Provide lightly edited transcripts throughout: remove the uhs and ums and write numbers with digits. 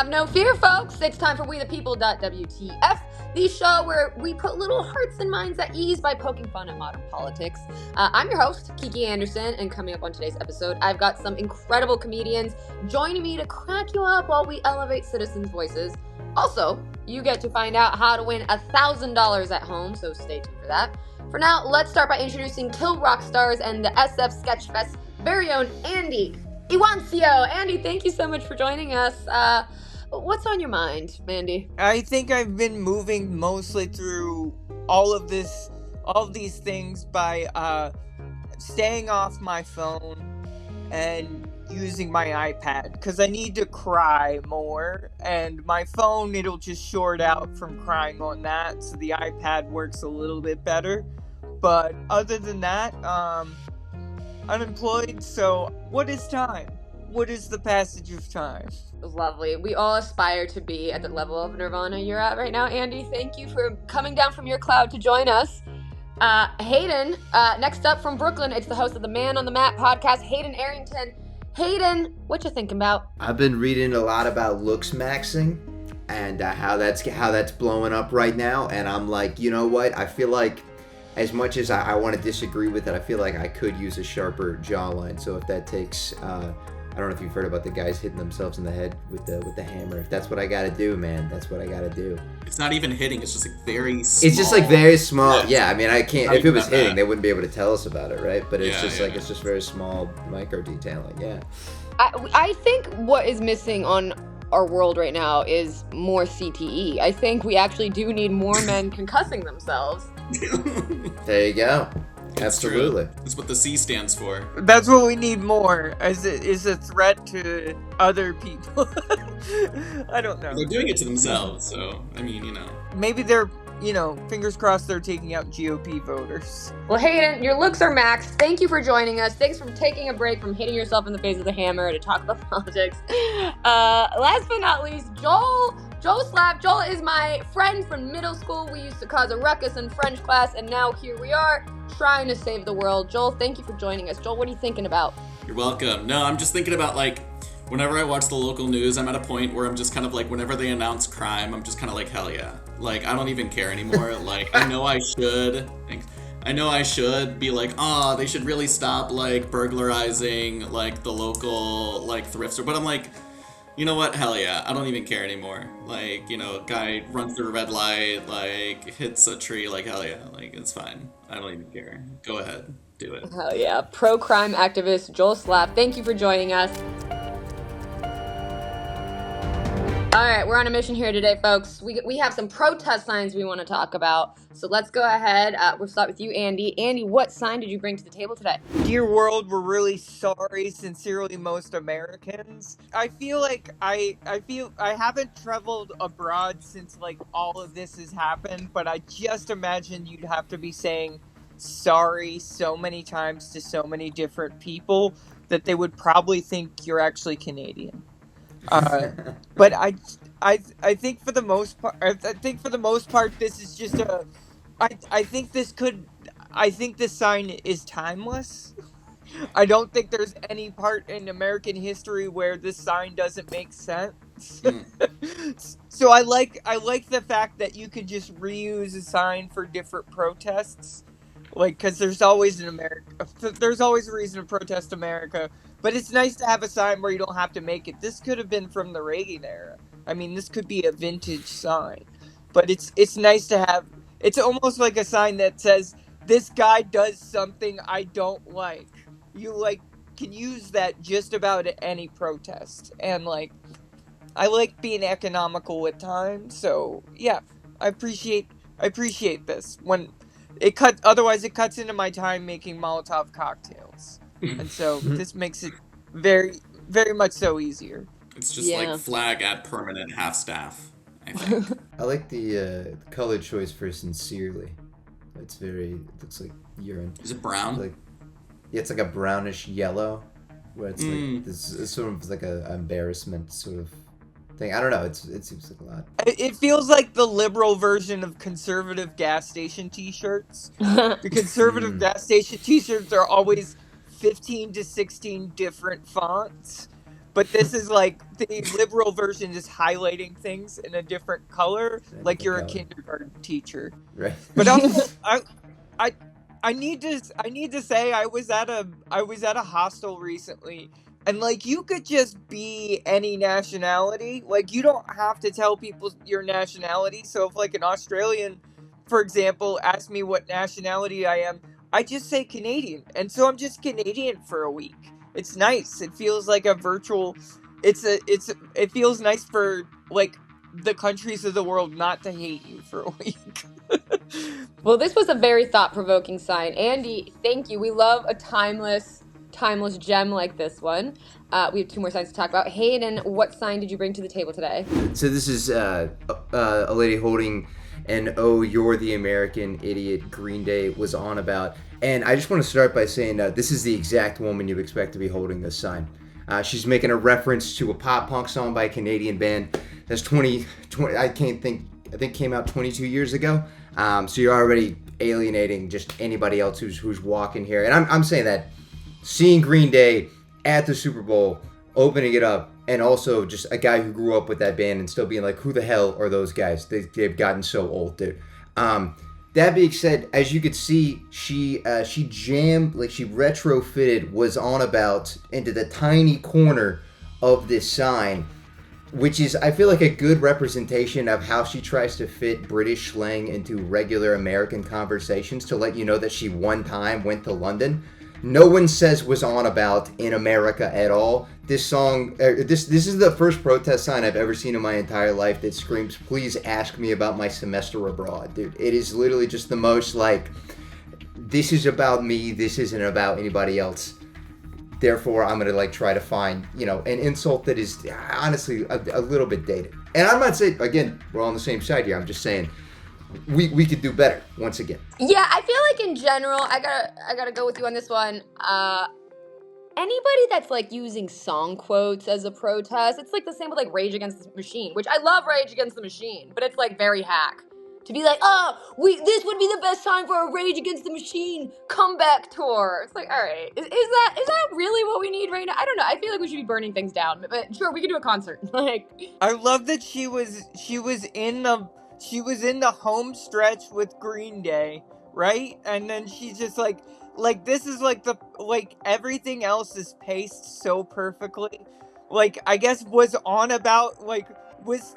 Have no fear, folks. It's time for WeThePeople the show where we put little hearts and minds at ease by poking fun at modern politics. I'm your host, Kiki Andersen, and coming up on today's episode, I've got some incredible comedians joining me to crack you up while we elevate citizens' voices. Also, you get to find out how to win $1,000 at home, so stay tuned for that. For now, let's start by introducing Kill Rock Stars and the SF Sketchfest very own Andy Iwancio. Andy, thank you so much for joining us. What's on your mind, Andy? I think I've been moving mostly through all of these things by staying off my phone and using my iPad, because I need to cry more, and my phone, it'll just short out from crying on that, so the iPad works a little bit better. But other than that, unemployed, so what is time? What is the passage of time? Lovely. We all aspire to be at the level of nirvana you're at right now, Andy. Thank you for coming down from your cloud to join us. Hayden, next up from Brooklyn, it's the host of the Man on the Mat podcast, Hayden Arrington. Hayden, what you thinking about? I've been reading a lot about looks maxing and how that's blowing up right now, and I'm like, you know what? I feel like as much as I want to disagree with it, I feel like I could use a sharper jawline. So if that takes, I don't know if you've heard about the guys hitting themselves in the head with the hammer. If that's what I gotta do, man, that's what I gotta do. It's not even hitting. It's just like very small. It's just like very small. Yeah, I mean, I can't. If it was hitting, they wouldn't be able to tell us about it, right? But it's it's just very small micro detailing. Yeah. I think what is missing on our world right now is more CTE. I think we actually do need more men concussing themselves. There you go. It's Absolutely. True. That's what the C stands for. That's what we need more, as it is a threat to other people. I don't know. They're doing it to themselves, so, I mean, you know. Maybe they're, fingers crossed they're taking out GOP voters. Well, Hayden, your looks are maxed. Thank you for joining us. Thanks for taking a break from hitting yourself in the face with a hammer to talk about politics. Last but not least, Joel Slaff. Joel is my friend from middle school. We used to cause a ruckus in French class, and now here we are trying to save the world. Joel, thank you for joining us. Joel, what are you thinking about? You're welcome. No, I'm just thinking about, whenever I watch the local news, I'm at a point where I'm just kind of whenever they announce crime, I'm just kind of like, hell yeah. I don't even care anymore. I know I should. I know I should be they should really stop, burglarizing, the local, thrift store. But I'm like, you know what? Hell yeah. I don't even care anymore. Guy runs through a red light, hits a tree, hell yeah. It's fine. I don't even care. Go ahead. Do it. Hell yeah. Pro-crime activist Joel Slaff, thank you for joining us. All right, we're on a mission here today, folks. We have some protest signs we want to talk about. So let's go ahead. We'll start with you, Andy. Andy, what sign did you bring to the table today? Dear world, we're really sorry. Sincerely, most Americans. I feel like I haven't traveled abroad since all of this has happened, but I just imagine you'd have to be saying sorry so many times to so many different people that they would probably think you're actually Canadian. But I think for the most part, this is just I think this sign is timeless. I don't think there's any part in American history where this sign doesn't make sense. So I like the fact that you could just reuse a sign for different protests. Because there's always a reason to protest America, but it's nice to have a sign where you don't have to make it. This could have been from the Reagan era. I mean, this could be a vintage sign, but it's nice to have. It's almost like a sign that says, "This guy does something I don't like." You can use that just about at any protest, and I like being economical at times. So yeah, I appreciate this when. Otherwise it cuts into my time making Molotov cocktails. And so this makes it very, very much so easier. It's just flag at permanent half staff, I think. I like the color choice for sincerely. It looks like urine. Is it brown? It's like a brownish yellow, where it's this sort of like a embarrassment sort of thing. I don't know. It seems like a lot. It feels like the liberal version of conservative gas station T-shirts. The conservative gas station T-shirts are always 15 to 16 different fonts, but this is like the liberal version is highlighting things in a different color, like you're a kindergarten teacher. Right. But also, I need to say I was at a hostel recently, and like you could just be any nationality. Like you don't have to tell people your nationality. So if like an Australian, for example, asks me what nationality I am, I just say Canadian, and so I'm just Canadian for a week. It's nice. It feels like a virtual. It feels nice for like the countries of the world not to hate you for a week. Well, this was a very thought-provoking sign. Andy, thank you. We love a timeless gem like this one. We have 2 more signs to talk about. Hayden, what sign did you bring to the table today? So this is a lady holding an "Oh, You're the American Idiot" Green Day was on about. And I just want to start by saying this is the exact woman you expect to be holding this sign. She's making a reference to a pop punk song by a Canadian band that's 20 I think came out 22 years ago. So you're already alienating just anybody else who's walking here. And I'm saying that seeing Green Day at the Super Bowl, opening it up, and also just a guy who grew up with that band and still being like, who the hell are those guys? They've gotten so old, dude. That being said, as you could see, she jammed, like she retrofitted Was On About into the tiny corner of this sign, which is, I feel like, a good representation of how she tries to fit British slang into regular American conversations to let you know that she one time went to London. No one says Was On About in America at all. This song, this is the first protest sign I've ever seen in my entire life that screams, please ask me about my semester abroad, dude. It is literally just the most like, this is about me, this isn't about anybody else. Therefore, I'm going to like try to find, an insult that is honestly a little bit dated. And I'm not saying, again, we're all on the same side here. I'm just saying we could do better once again. Yeah, I feel like in general, I gotta go with you on this one. Anybody that's like using song quotes as a protest, it's like the same with like Rage Against the Machine, which I love Rage Against the Machine, but it's like very hack. To be like, this would be the best time for a Rage Against the Machine comeback tour. It's like, all right, is that really what we need right now? I don't know. I feel like we should be burning things down, but sure, we could do a concert. Like, I love that she was in the home stretch with Green Day, right? And then she's just like this is like everything else is paced so perfectly. Like, I guess Was On About was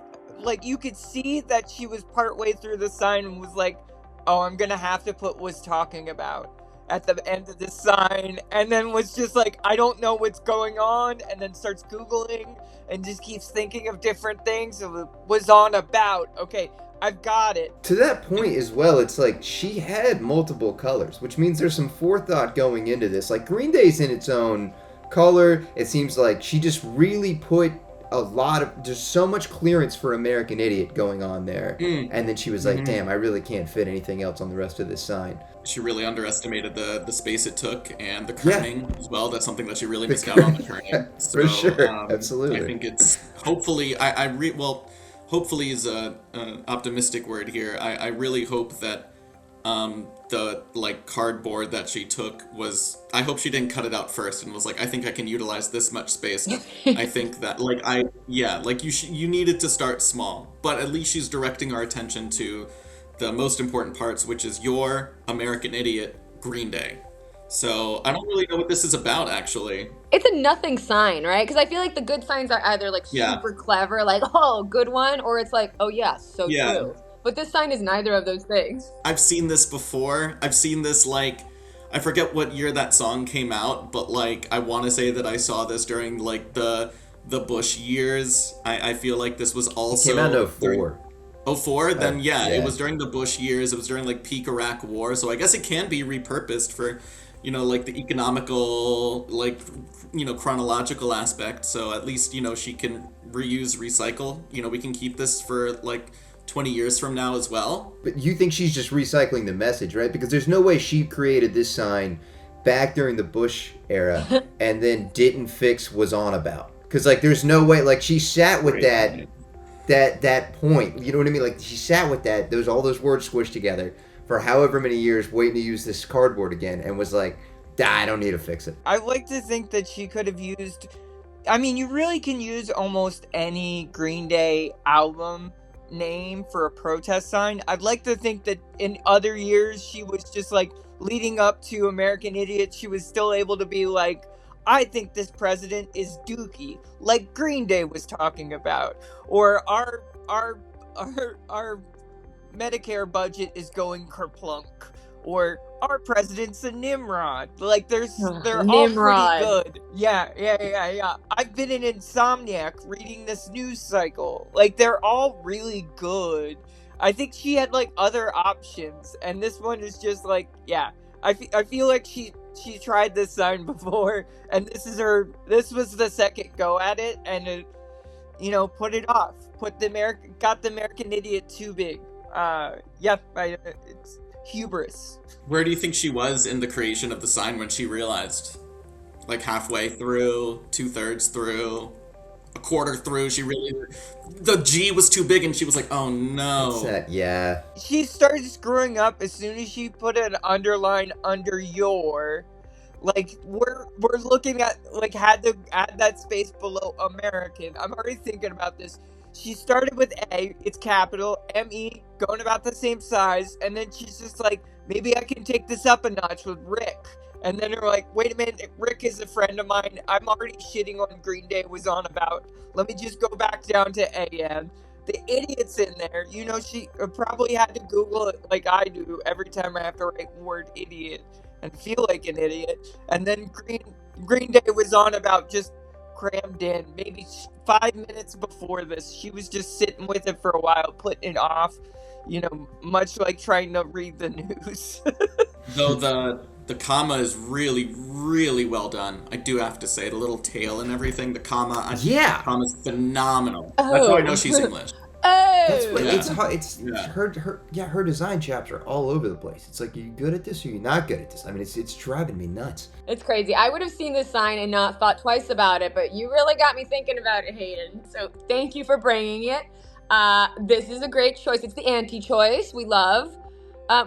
you could see that she was partway through the sign and was like, oh, I'm gonna have to put Was Talking About at the end of the sign, and then was just like, I don't know what's going on, and then starts Googling and just keeps thinking of different things. So Was On About, okay, I've got it. To that point as well, it's like she had multiple colors, which means there's some forethought going into this. Like, Green Day's in its own color. It seems like she just really put there's so much clearance for American Idiot going on there. And then she was like, damn, I really can't fit anything else on the rest of this sign. She really underestimated the space it took and the kerning as well. That's something that she really missed out on, the kerning. So, for sure, absolutely. I think it's hopefully, hopefully is an optimistic word here. I really hope that the cardboard that she took I hope she didn't cut it out first and was like, I think I can utilize this much space. I think that you needed to start small, but at least she's directing our attention to the most important parts, which is your American Idiot, Green Day. So I don't really know what this is about, actually. it's a nothing sign, right? Because I feel like the good signs are either like super clever, like, oh, good one, or it's like, oh yeah, so true. But this sign is neither of those things. I've seen this before. I've seen this, I forget what year that song came out, but I want to say that I saw this during the Bush years. I feel like this was also... It came out in 2004. 2004? Then it was during the Bush years. It was during peak Iraq War, so I guess it can be repurposed for, the economical, chronological aspect. So at least, she can reuse, recycle. We can keep this for 20 years from now as well. But you think she's just recycling the message, right? Because there's no way she created this sign back during the Bush era and then didn't fix Was On About. Because there's no way, she sat with that point, you know what I mean? She sat with that, all those words squished together for however many years waiting to use this cardboard again and was like, I don't need to fix it. I like to think that she could have used I mean, you really can use almost any Green Day album name for a protest sign. I'd like to think that in other years she was just like leading up to American Idiot, she was still able to be like, I think this president is dookie, like Green Day was talking about, or our Medicare budget is going kerplunk, or our president's a Nimrod. Like they're all pretty Nimrod. good. Yeah. I've been an insomniac reading this news cycle. Like they're all really good. I think she had like other options, and this one is just like, yeah. I feel like she tried this sign before, and this was the second go at it, and it, put it off. Got the American Idiot too big. It's hubris. Where do you think she was in the creation of the sign when she realized? Like halfway through, 2/3 through, a quarter through, the G was too big and she was like, oh no. Yeah. She started screwing up as soon as she put an underline under your. Like we're looking at like had to add that space below American. I'm already thinking about this. She started with A, it's capital, M-E, going about the same size, and then she's just like, maybe I can take this up a notch with Rick. And then they're like, wait a minute, Rick is a friend of mine. I'm already shitting on Green Day was on about. Let me just go back down to AM. The idiot's in there. She probably had to Google it like I do every time I have to write the word idiot and feel like an idiot. And then Green Day was on about just crammed in. Maybe 5 minutes before this, she was just sitting with it for a while, putting it off, much like trying to read the news. Though the comma is really, really well done. I do have to say, the little tail and everything, the comma. Yeah. The comma's phenomenal. That's how I know she's English. That's what Yeah. it's hard. It's her design chapter all over the place. It's like, are you good at this or you're not good at this? I mean, it's driving me nuts. It's crazy. I would have seen this sign and not thought twice about it, but you really got me thinking about it, Hayden. So thank you for bringing it. This is a great choice. It's the anti-choice we love.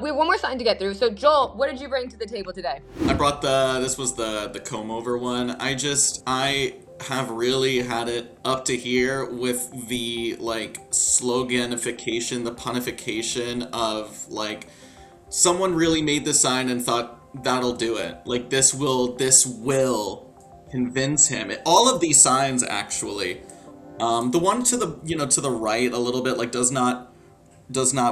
We have one more sign to get through. So Joel, what did you bring to the table today? I brought this was the comb over one. I have really had it up to here with the like sloganification, the punification of like someone really made the sign and thought that'll do it. Like this will convince him. All of these signs actually. The one to the right a little bit like does not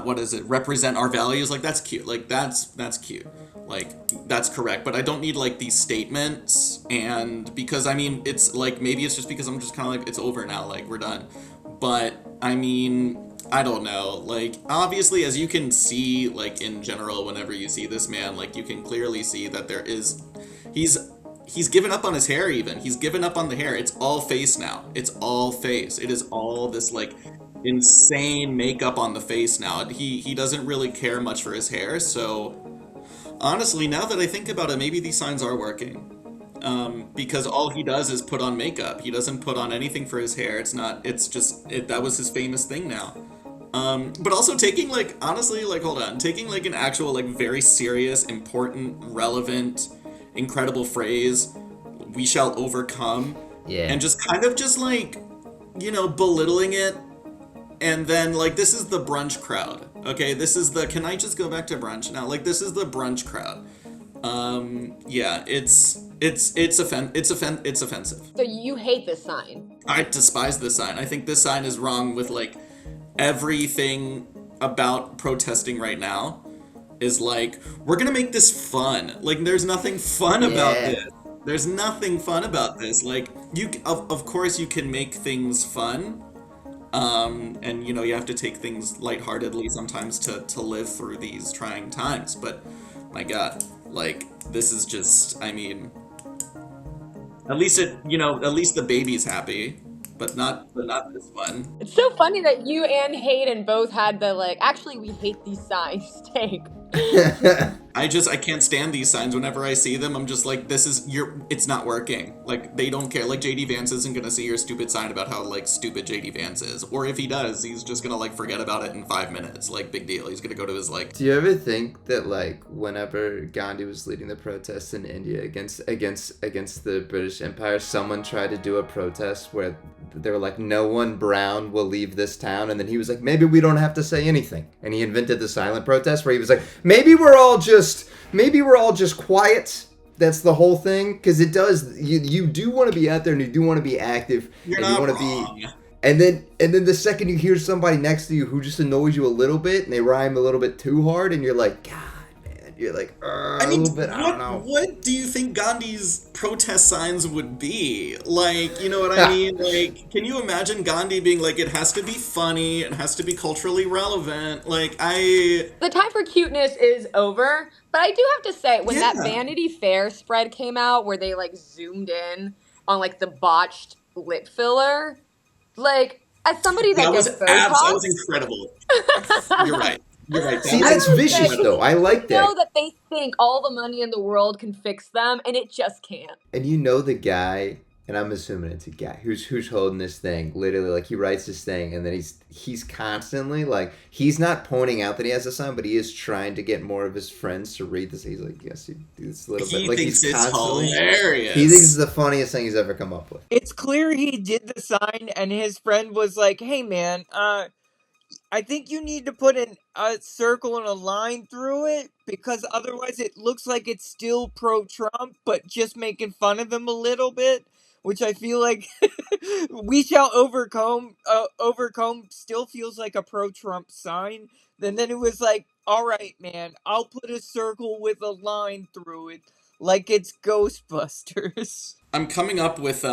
what is it, represent our values. Like that's cute. Like that's cute. Like that's correct. But I don't need like these statements, and because I mean it's like maybe it's just because I'm just kind of like it's over now, like we're done. But I mean I don't know. Like obviously as you can see like in general whenever you see this man, like you can clearly see that he's given up on his hair even. He's given up on the hair. It's all face now. It's all face. It is all this like insane makeup on the face now. He doesn't really care much for his hair. So honestly, now that I think about it, maybe these signs are working. Because all he does is put on makeup. He doesn't put on anything for his hair. That was his famous thing now. But also taking like, honestly, like, hold on, taking like an actual, like very serious, important, relevant, incredible phrase, we shall overcome. Yeah. And just kind of just like, belittling it. And then like, this is the brunch crowd. Okay. Can I just go back to brunch now? Like, this is the brunch crowd. Yeah, it's offensive. So you hate this sign. I despise this sign. I think this sign is wrong with like everything about protesting right now is like, we're gonna make this fun. Like there's nothing fun about this. There's nothing fun about this. Like of course you can make things fun. And you have to take things lightheartedly sometimes to live through these trying times. But my God, like this is just, I mean, at least the baby's happy, but not this one. It's so funny that you and Hayden both had the like, actually we hate these signs take. I can't stand these signs. Whenever I see them, I'm just like, it's not working. Like, they don't care. Like, JD Vance isn't gonna see your stupid sign about how, like, stupid JD Vance is. Or if he does, he's just gonna, like, forget about it in 5 minutes. Like, big deal. He's gonna go to his, like... Do you ever think that, like, whenever Gandhi was leading the protests in India against the British Empire, someone tried to do a protest where they were like, no one brown will leave this town, and then he was like, maybe we don't have to say anything. And he invented the silent protest where he was like, maybe we're all just quiet. That's the whole thing, because it does. You do want to be out there, and you do want to be active. You're and not you want wrong. to be. And then the second you hear somebody next to you who just annoys you a little bit, and they rhyme a little bit too hard, and you're like, God, man, you're like, I mean, a little bit. I don't know. What do you think Gandhi's protest signs would be? Like, you know what I mean? Like, can you imagine Gandhi being like, it has to be funny, it has to be culturally relevant? Like, The time for cuteness is over, but I do have to say, when that Yeah. Vanity Fair spread came out, where they like zoomed in on like the botched lip filler, like as somebody that gets Botox, that was incredible. You're right. You're right. See, that's vicious, though. I like that. You know that they think all the money in the world can fix them, and it just can't. And you know the guy, and I'm assuming it's a guy who's holding this thing. Literally, like, he writes this thing, and then he's constantly like, he's not pointing out that he has a sign, but he is trying to get more of his friends to read this. He's like, yes, you do this a little bit. Like, Thinks he's it's constantly. hilarious. He thinks it's the funniest thing he's ever come up with. It's clear he did the sign, and his friend was like, "Hey, man, I think you need to put a circle and a line through it, because otherwise it looks like it's still pro-Trump, but just making fun of him a little bit." Which I feel like "we shall overcome still feels like a pro-Trump sign. And then it was like, all right, man, I'll put a circle with a line through it like it's Ghostbusters. I'm coming up with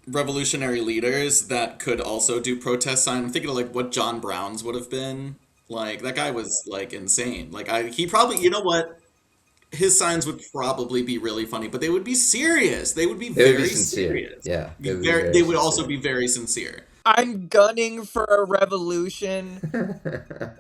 revolutionary leaders that could also do protest sign. I'm thinking of like what John Brown's would have been. Like, that guy was like insane. Like, he probably, you know what? His signs would probably be really funny, but they would be serious. They would be very sincere. serious. Yeah, They would also be very sincere. I'm gunning for a revolution.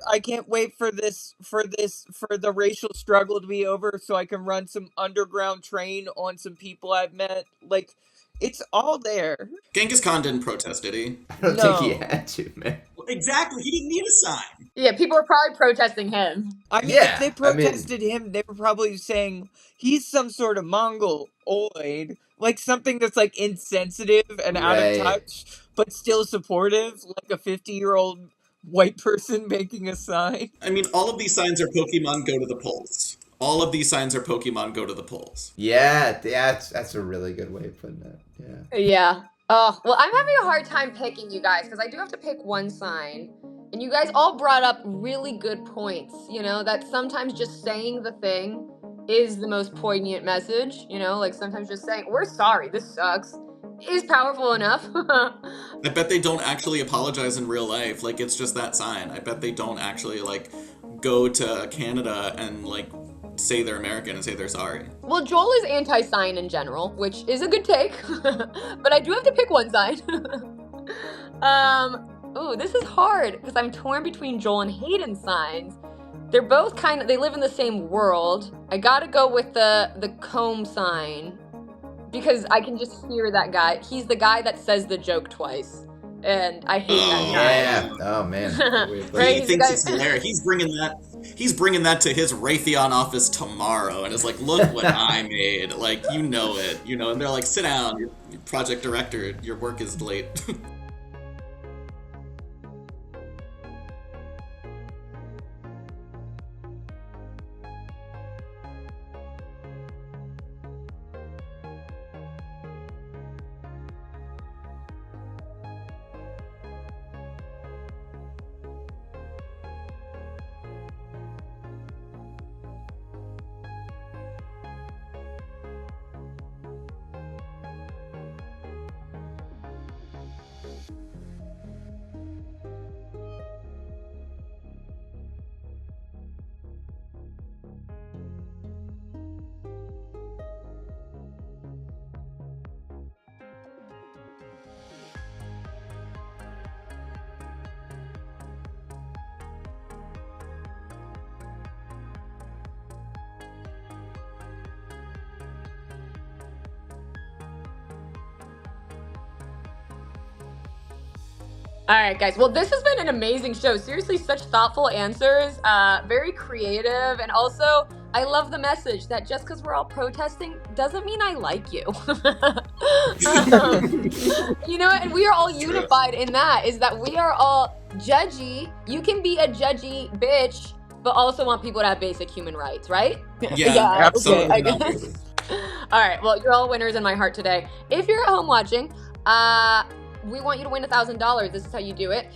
I can't wait for the racial struggle to be over so I can run some underground train on some people I've met. Like, it's all there. Genghis Khan didn't protest, did he? I don't think he had to, man. Exactly. He didn't need a sign. Yeah, people are probably protesting him. I mean, Yeah, if they protested him, they were probably saying he's some sort of Mongoloid, like something that's like insensitive and out of touch, but still supportive, like a 50-year-old white person making a sign. I mean, all of these signs are Pokemon go to the polls. All of these signs are Pokemon go to the polls. Yeah, that's a really good way of putting it. Yeah. Yeah. Oh, well, I'm having a hard time picking, you guys, because I do have to pick one sign. And you guys all brought up really good points, you know, that sometimes just saying the thing is the most poignant message, you know, like sometimes just saying, we're sorry, this sucks, is powerful enough. I bet they don't actually apologize in real life. Like, it's just that sign. I bet they don't actually, like, go to Canada and, like, say they're American and say they're sorry. Well, Joel is anti-sign in general, which is a good take, but I do have to pick one side. Ooh, this is hard because I'm torn between Joel and Hayden's signs. They're both they live in the same world. I gotta go with the comb sign because I can just hear that guy. He's the guy that says the joke twice, and I hate that guy. Yeah. Oh man. Right? He thinks it's hilarious. He's bringing that to his Raytheon office tomorrow, and it's like, look what I made. Like, you know it, you know. And they're like, sit down, your project director. Your work is late. All right, guys. Well, this has been an amazing show. Seriously, such thoughtful answers, very creative, and also I love the message that just because we're all protesting doesn't mean I like you. You know, and we are all unified in that, is that we are all judgy. You can be a judgy bitch, but also want people to have basic human rights, right? Yeah, Okay, I absolutely. guess. All right, well, you're all winners in my heart today. If you're at home watching, we want you to win $1,000. This is how you do it.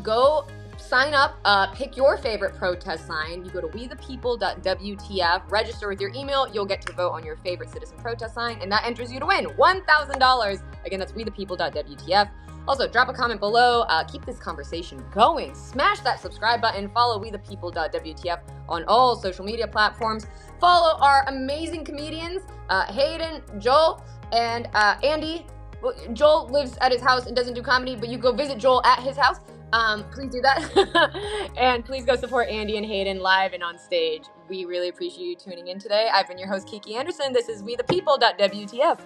Go sign up, pick your favorite protest sign. You go to WeThePeople.WTF, register with your email. You'll get to vote on your favorite citizen protest sign, and that enters you to win $1,000. Again, that's WeThePeople.WTF. Also, drop a comment below. Keep this conversation going. Smash that subscribe button. Follow WeThePeople.WTF on all social media platforms. Follow our amazing comedians, Hayden, Joel, and Andy. Well, Joel lives at his house and doesn't do comedy, but you go visit Joel at his house. Please do that. And please go support Andy and Hayden live and on stage. We really appreciate you tuning in today. I've been your host, Kiki Andersen. This is WeThePeople.WTF.